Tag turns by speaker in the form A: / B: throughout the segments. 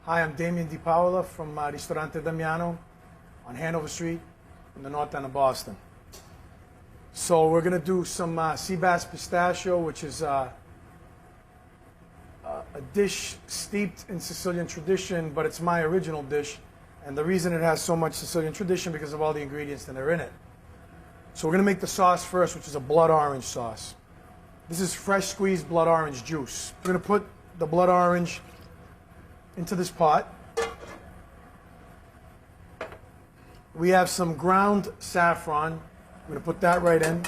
A: Hi, I'm Damien DiPaola from Ristorante Damiano on Hanover Street in the north end of Boston. So we're going to do some sea bass pistachio, which is a dish steeped in Sicilian tradition, but it's my original dish. And the reason it has so much Sicilian tradition because of all the ingredients that are in it. So we're going to make the sauce first, which is a blood orange sauce. This is fresh squeezed blood orange juice. We're going to put the blood orange into this pot. We have some ground saffron. I'm going to put that right in.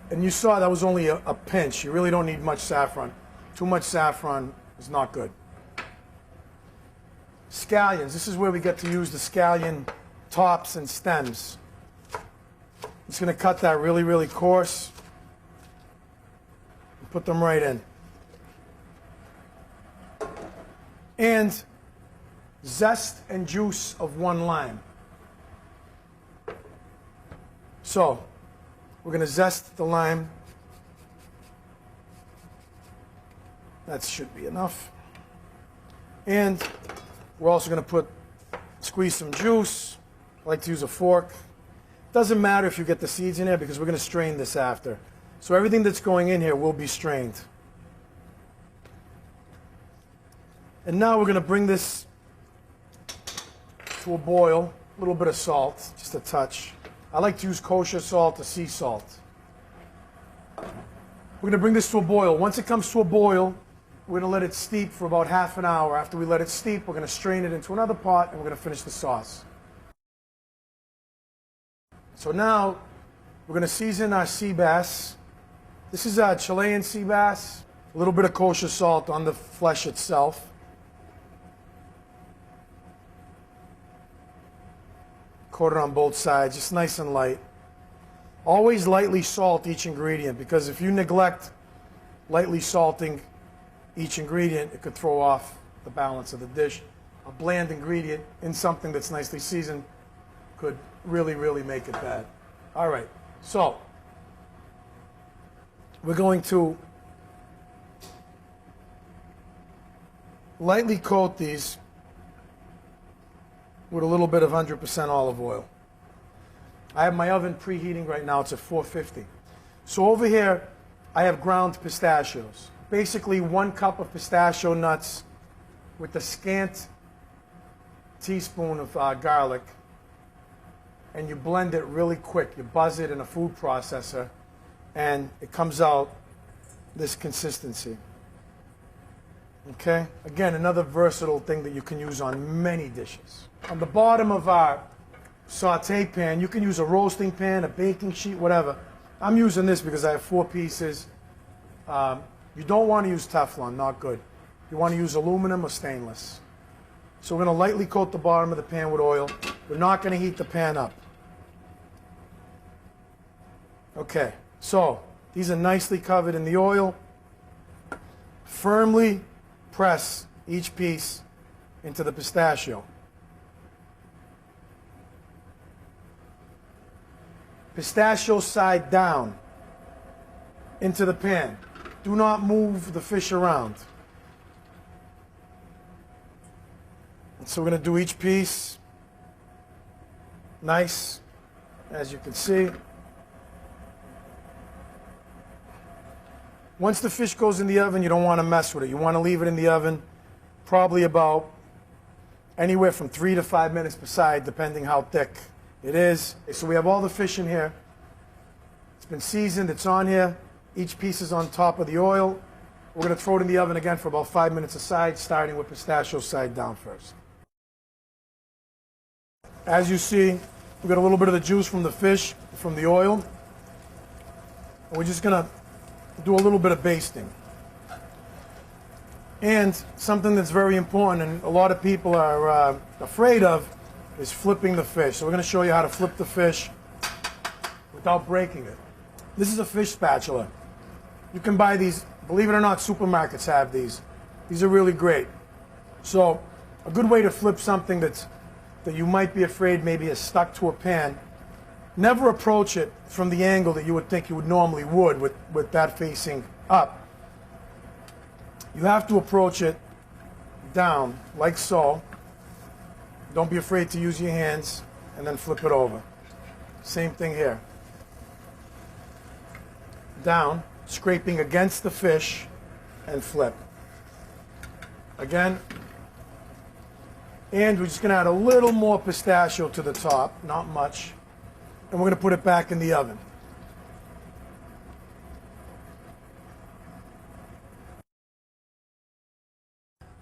A: And you saw that was only a pinch. You really don't need much saffron. Too much saffron is not good. Scallions. This is where we get to use the scallion tops and stems. I'm just going to cut that really, really coarse. And put them right in. And zest and juice of 1 lime. So, we're going to zest the lime. That should be enough. And we're also going to squeeze some juice. I like to use a fork. Doesn't matter if you get the seeds in there because we're going to strain this after. So everything that's going in here will be strained. And now we're going to bring this to a boil. A little bit of salt, just a touch. I like to use kosher salt or sea salt. We're going to bring this to a boil. Once it comes to a boil, we're going to let it steep for about half an hour. After we let it steep, we're going to strain it into another pot and we're going to finish the sauce. So now we're going to season our sea bass. This is our Chilean sea bass. A little bit of kosher salt on the flesh itself. Coat it on both sides, just nice and light. Always lightly salt each ingredient because if you neglect lightly salting each ingredient, it could throw off the balance of the dish. A bland ingredient in something that's nicely seasoned could really, really make it bad. All right, so we're going to lightly coat these with a little bit of 100% olive oil. I have my oven preheating right now. It's at 450. So over here, I have ground pistachios. Basically 1 cup of pistachio nuts with a scant teaspoon of garlic. And you blend it really quick. You buzz it in a food processor and it comes out this consistency. Okay? Again, another versatile thing that you can use on many dishes. On the bottom of our saute pan, you can use a roasting pan, a baking sheet, whatever. I'm using this because I have 4 pieces. You don't want to use Teflon, not good. You want to use aluminum or stainless. So we're going to lightly coat the bottom of the pan with oil. We're not going to heat the pan up. Okay, so these are nicely covered in the oil. Firmly press each piece into the pistachio. Pistachio side down into the pan. Do not move the fish around. And so we're going to do each piece nice, as you can see. Once the fish goes in the oven, you don't want to mess with it. You want to leave it in the oven probably about anywhere from 3 to 5 minutes per side, depending how thick it is. So we have all the fish in here. It's been seasoned. It's on here. Each piece is on top of the oil. We're going to throw it in the oven again for about 5 minutes aside, starting with pistachio side down first. As you see, we got a little bit of the juice from the fish, from the oil. And we're just going to do a little bit of basting. And something that's very important and a lot of people are afraid of is flipping the fish. So we're going to show you how to flip the fish without breaking it. This is a fish spatula. You can buy these, believe it or not, supermarkets have these. These are really great. So a good way to flip something that you might be afraid maybe is stuck to a pan. Never approach it from the angle that you would think you would normally with that facing up. You have to approach it down like so. Don't be afraid to use your hands, and then flip it over. Same thing here. Down, scraping against the fish, and flip. Again. And we're just going to add a little more pistachio to the top, not much. And we're going to put it back in the oven.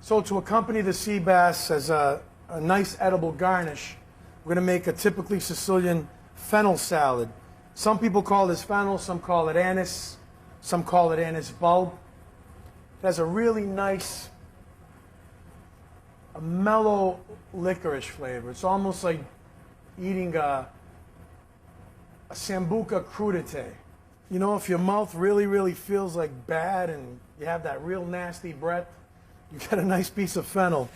A: So to accompany the sea bass as a nice edible garnish, we're going to make a typically Sicilian fennel salad. Some people call this fennel, some call it anise, some call it anise bulb. It has a really nice, a mellow licorice flavor. It's almost like eating a sambuca crudité. You know, if your mouth really feels like bad and you have that real nasty breath, you get a nice piece of fennel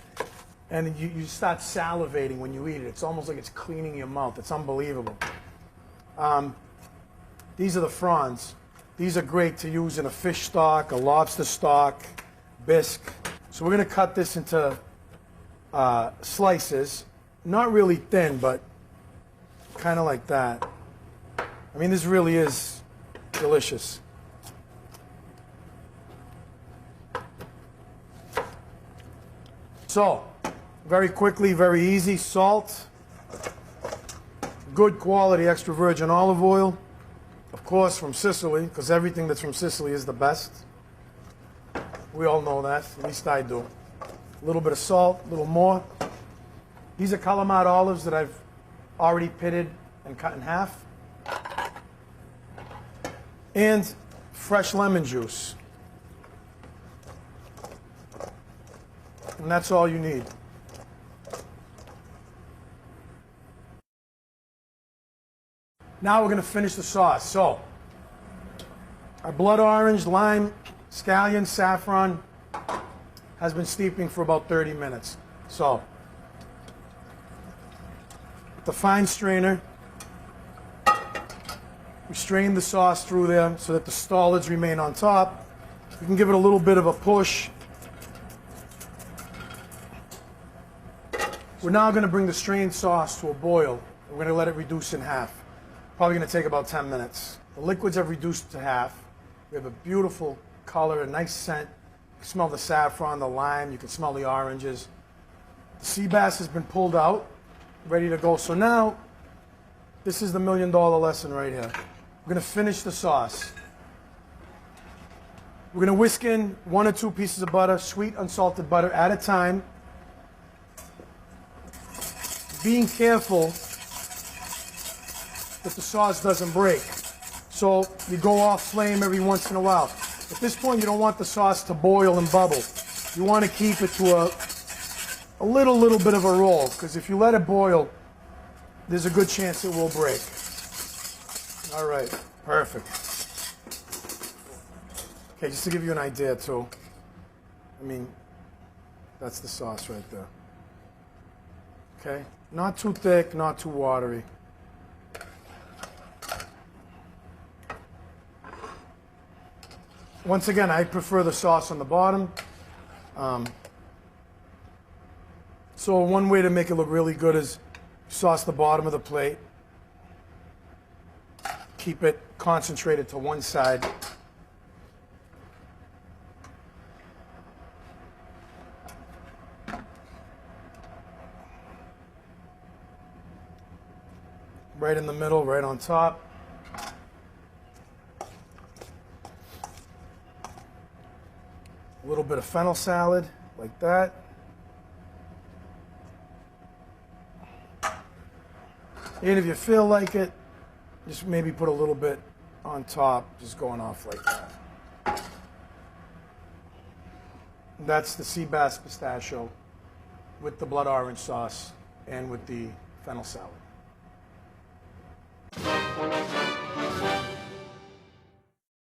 A: and you start salivating when you eat it. It's almost like it's cleaning your mouth. It's unbelievable. These are the fronds. These are great to use in a fish stock, a lobster stock, bisque. So we're going to cut this into slices. Not really thin, but kind of like that. I mean, this really is delicious. So, very quickly, very easy. Salt, good quality extra virgin olive oil, of course from Sicily, because everything that's from Sicily is the best. We all know that, at least I do. A little bit of salt, a little more. These are Kalamata olives that I've already pitted and cut in half. And fresh lemon juice. And that's all you need. Now we're going to finish the sauce. So, our blood orange, lime, scallion, saffron has been steeping for about 30 minutes. So, with the fine strainer, we strain the sauce through there so that the solids remain on top. We can give it a little bit of a push. We're now going to bring the strained sauce to a boil. We're going to let it reduce in half. Probably going to take about 10 minutes. The liquids have reduced to half. We have a beautiful color, a nice scent. You can smell the saffron, the lime, you can smell the oranges. The sea bass has been pulled out, ready to go. So now, this is the $1 million lesson right here. We're going to finish the sauce. We're going to whisk in 1 or 2 pieces of butter, sweet unsalted butter at a time. Being careful that the sauce doesn't break. So you go off flame every once in a while. At this point, you don't want the sauce to boil and bubble. You want to keep it to a little bit of a roll, because if you let it boil, there's a good chance it will break. All right, perfect. Okay, just to give you an idea too. I mean, that's the sauce right there. Okay, not too thick, not too watery. Once again, I prefer the sauce on the bottom. So one way to make it look really good is sauce the bottom of the plate. Keep it concentrated to one side. Right in the middle, right on top. A little bit of fennel salad, like that. And if you feel like it, just maybe put a little bit on top, just going off like that. That's the sea bass pistachio with the blood orange sauce and with the fennel salad.